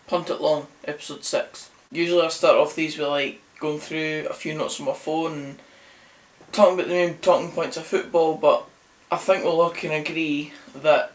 Punt It Long, episode 6. Usually I start off these with going through a few notes on my phone and talking about the main talking points of football, but I think we'll all can agree that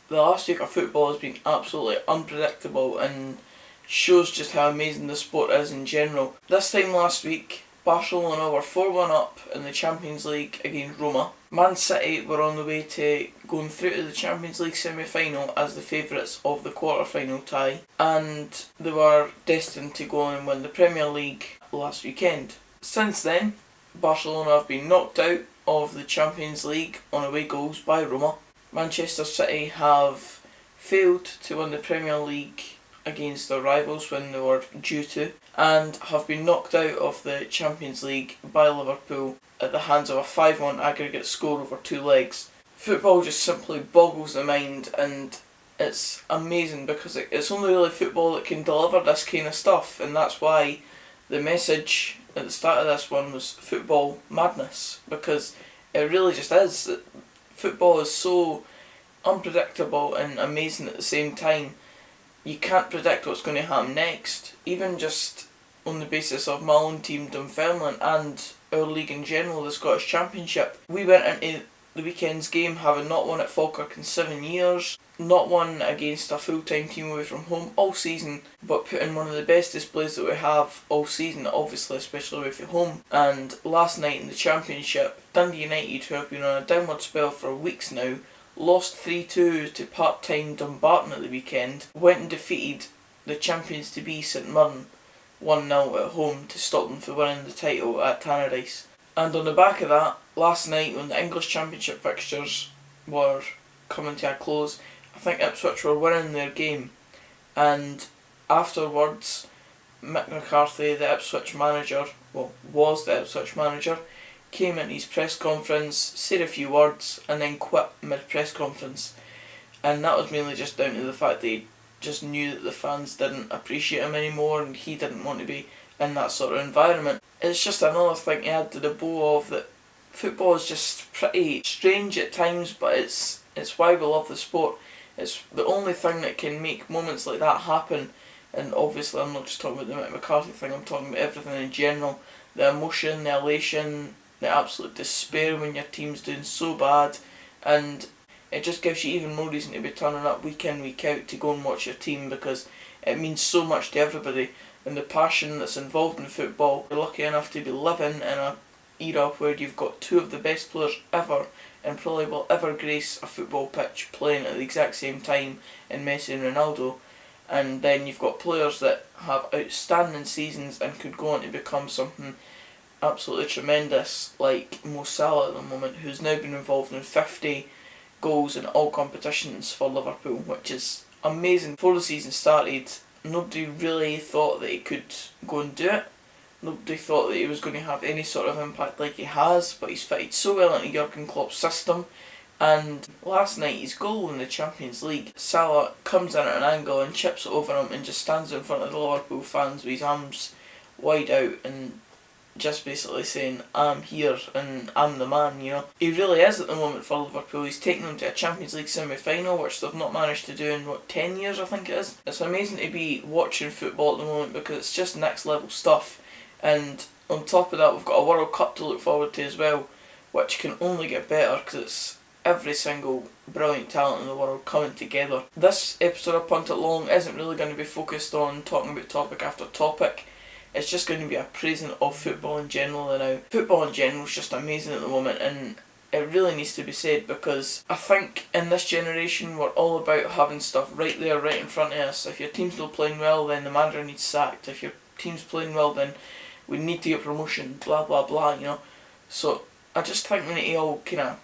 the last week of football has been absolutely unpredictable and shows just how amazing the sport is in general. This time last week, Barcelona were 4-1 up in the Champions League against Roma. Man City were on the way to going through to the Champions League semi-final as the favourites of the quarter-final tie, and they were destined to go on and win the Premier League last weekend. Since then, Barcelona have been knocked out of the Champions League on away goals by Roma. Manchester City have failed to win the Premier League against their rivals when they were due to, and have been knocked out of the Champions League by Liverpool at the hands of a 5-1 aggregate score over 2 legs. Football just simply boggles the mind, and it's amazing because it's only really football that can deliver this kind of stuff, and that's why the message at the start of this one was football madness, because it really just is. Football is so unpredictable and amazing at the same time. You can't predict what's going to happen next, even just on the basis of my own team, Dumbarton, and our league in general, the Scottish Championship. We went into the weekend's game having not won at Falkirk in 7 years, not won against a full-time team away from home all season, but put in one of the best displays that we have all season, obviously, especially away from home. And last night in the Championship, Dundee United, who have been on a downward spell for weeks now, lost 3-2 to part-time Dumbarton at the weekend, went and defeated the champions-to-be St Mirren 1-0 at home to stop them from winning the title at Tannadice. And on the back of that, last night when the English Championship fixtures were coming to a close, I think Ipswich were winning their game, and afterwards Mick McCarthy, the Ipswich manager, was the Ipswich manager, came in his press conference, said a few words, and then quit mid-press conference. And that was mainly just down to the fact that he just knew that the fans didn't appreciate him anymore, and he didn't want to be in that sort of environment. It's just another thing to add to the bow of that football is just pretty strange at times, but it's why we love the sport. It's the only thing that can make moments like that happen, and obviously I'm not just talking about the Mick McCarthy thing, I'm talking about everything in general. The emotion, the elation, the absolute despair when your team's doing so bad, and it just gives you even more reason to be turning up week in, week out to go and watch your team, because it means so much to everybody, and the passion that's involved in football. You're lucky enough to be living in an era where you've got 2 of the best players ever, and probably will ever grace a football pitch, playing at the exact same time in Messi and Ronaldo. And then you've got players that have outstanding seasons and could go on to become something absolutely tremendous, like Mo Salah at the moment, who's now been involved in 50 goals in all competitions for Liverpool, which is amazing. Before the season started, nobody really thought that he could go and do it. Nobody thought that he was going to have any sort of impact like he has, but he's fitted so well into Jurgen Klopp's system. And last night, his goal in the Champions League, Salah comes in at an angle and chips it over him and just stands in front of the Liverpool fans with his arms wide out and just basically saying, I'm here and I'm the man, you know. He really is at the moment for Liverpool. He's taken them to a Champions League semi-final, which they've not managed to do in, 10 years I think it is. It's amazing to be watching football at the moment because it's just next level stuff. And on top of that, we've got a World Cup to look forward to as well, which can only get better because it's every single brilliant talent in the world coming together. This episode of Punt It Long isn't really going to be focused on talking about topic after topic. It's just going to be a praising of football in general now. Football in general is just amazing at the moment, and it really needs to be said, because I think in this generation we're all about having stuff right there, right in front of us. If your team's not playing well, then the manager needs sacked. If your team's playing well, then we need to get promotion, blah blah blah, you know. So I just think we need to all kind of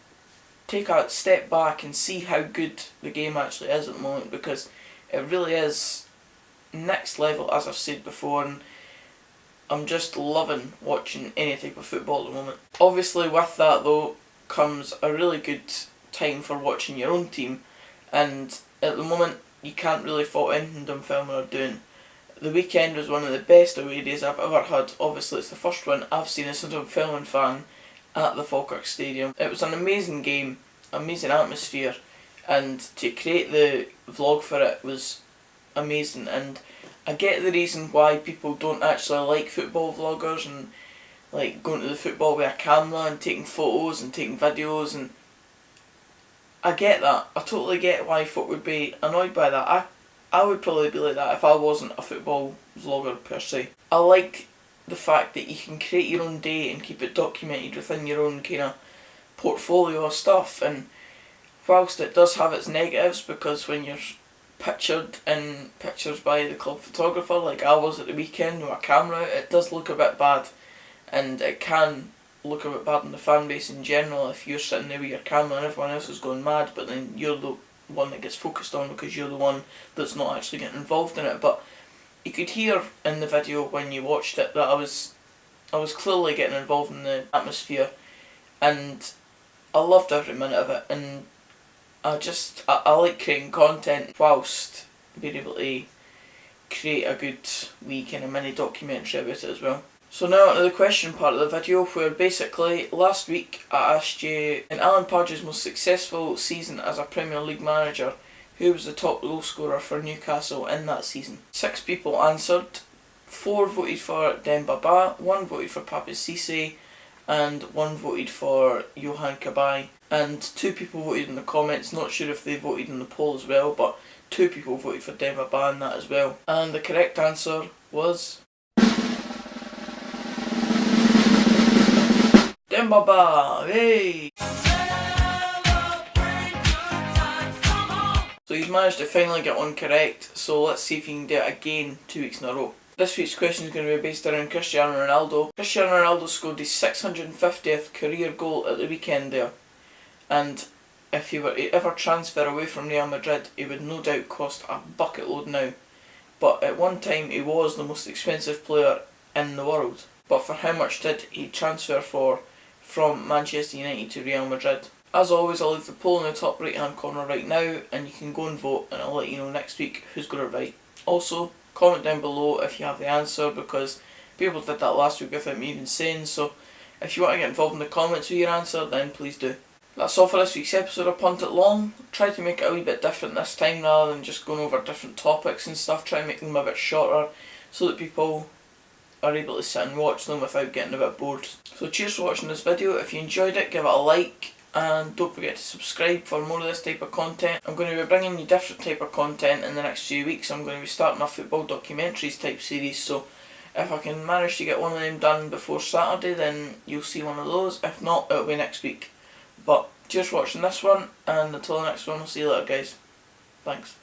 take a step back and see how good the game actually is at the moment, because it really is next level, as I've said before, and I'm just loving watching any type of football at the moment. Obviously with that though comes a really good time for watching your own team, and at the moment you can't really fault anything Dunfermline are doing. The weekend was one of the best away days I've ever had. Obviously it's the first one I've seen as a Dunfermline fan at the Falkirk Stadium. It was an amazing game, amazing atmosphere, and to create the vlog for it was amazing, and I get the reason why people don't actually like football vloggers and like going to the football with a camera and taking photos and taking videos, and I get that. I totally get why folk would be annoyed by that. I would probably be like that if I wasn't a football vlogger per se. I like the fact that you can create your own day and keep it documented within your own kind of portfolio of stuff, and whilst it does have its negatives, because when you're pictured in pictures by the club photographer like I was at the weekend with a camera, it does look a bit bad, and it can look a bit bad in the fan base in general if you're sitting there with your camera and everyone else is going mad, but then you're the one that gets focused on because you're the one that's not actually getting involved in it. But you could hear in the video when you watched it that I was clearly getting involved in the atmosphere, and I loved every minute of it, and I like creating content whilst being able to create a good wee kind of mini documentary about it as well. So now onto the question part of the video, where basically last week I asked you, in Alan Pardeau's most successful season as a Premier League manager, who was the top goal scorer for Newcastle in that season. 6 people answered, 4 voted for Demba, 1 voted for Pape Cisse, and 1 voted for Johan Cabaye. And 2 people voted in the comments, not sure if they voted in the poll as well, but 2 people voted for Demba in that as well. And the correct answer was Demba, hey! So he's managed to finally get one correct, so let's see if he can do it again 2 weeks in a row. This week's question is going to be based around Cristiano Ronaldo. Cristiano Ronaldo scored his 650th career goal at the weekend there, and if he were to ever transfer away from Real Madrid, he would no doubt cost a bucket load now. But at one time he was the most expensive player in the world. But for how much did he transfer for from Manchester United to Real Madrid? As always, I'll leave the poll in the top right hand corner right now, and you can go and vote, and I'll let you know next week who's got it right. Also, comment down below if you have the answer, because people did that last week without me even saying, so if you want to get involved in the comments with your answer, then please do. That's all for this week's episode of Punt It Long. Tried to make it a wee bit different this time rather than just going over different topics and stuff. Try and make them a bit shorter so that people are able to sit and watch them without getting a bit bored. So cheers for watching this video. If you enjoyed it, give it a like, and don't forget to subscribe for more of this type of content. I'm going to be bringing you different type of content in the next few weeks. I'm going to be starting a football documentaries type series, so if I can manage to get one of them done before Saturday, then you'll see one of those. If not, it'll be next week. But cheers for watching this one, and until the next one, I'll see you later guys. Thanks.